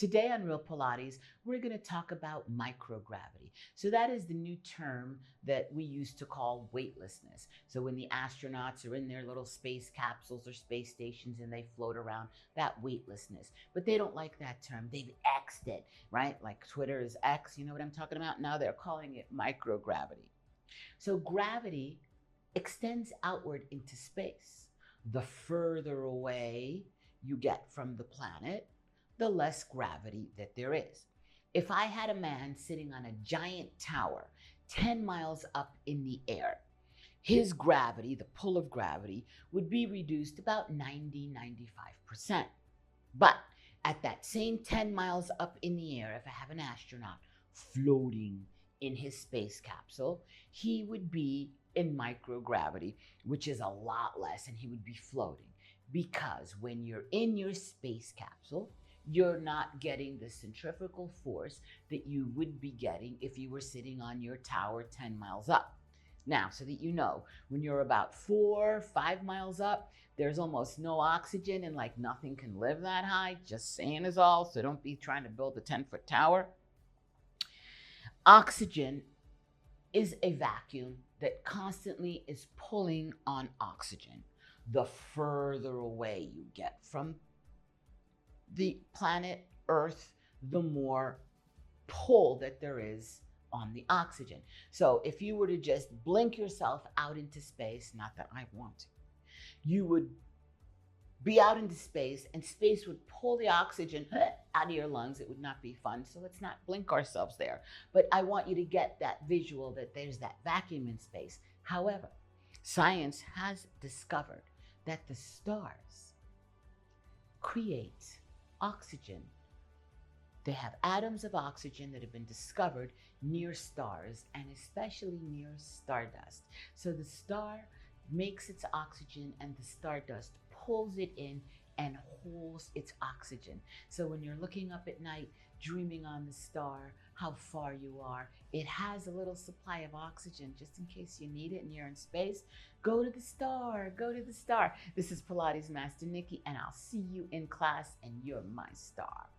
Today on Real Pilates, we're going to talk about microgravity. So that is the new term that we used to call weightlessness. So when the astronauts are in their little space capsules or space stations and they float around, that weightlessness. But they don't like that term. They've X'd it, right? Like Twitter is X, you know what I'm talking about? Now they're calling it microgravity. So gravity extends outward into space. The further away you get from the planet, the less gravity that there is. If I had a man sitting on a giant tower 10 miles up in the air, his gravity, the pull of gravity, would be reduced about 90–95%. But at that same 10 miles up in the air, if I have an astronaut floating in his space capsule, he would be in microgravity, which is a lot less, and he would be floating. Because when you're in your space capsule, you're not getting the centrifugal force that you would be getting if you were sitting on your tower 10 miles up. Now, so that you know, when you're about 4–5 miles up, there's almost no oxygen and like nothing can live that high. Just saying is all, so don't be trying to build a 10-foot tower. Oxygen is a vacuum that constantly is pulling on oxygen. The further away you get from the planet Earth, the more pull that there is on the oxygen. So if you were to just blink yourself out into space, not that I want to, you would be out into space and space would pull the oxygen out of your lungs. It would not be fun. So let's not blink ourselves there. But I want you to get that visual that there's that vacuum in space. However, science has discovered that the stars create oxygen. They have atoms of oxygen that have been discovered near stars and especially near stardust. So the star makes its oxygen and the stardust pulls it in and holds its oxygen. So when you're looking up at night, dreaming on the star, how far you are, it has a little supply of oxygen just in case you need it and you're in space. Go to the star, go to the star. This is Pilates Master Nikki, and I'll see you in class, and you're my star.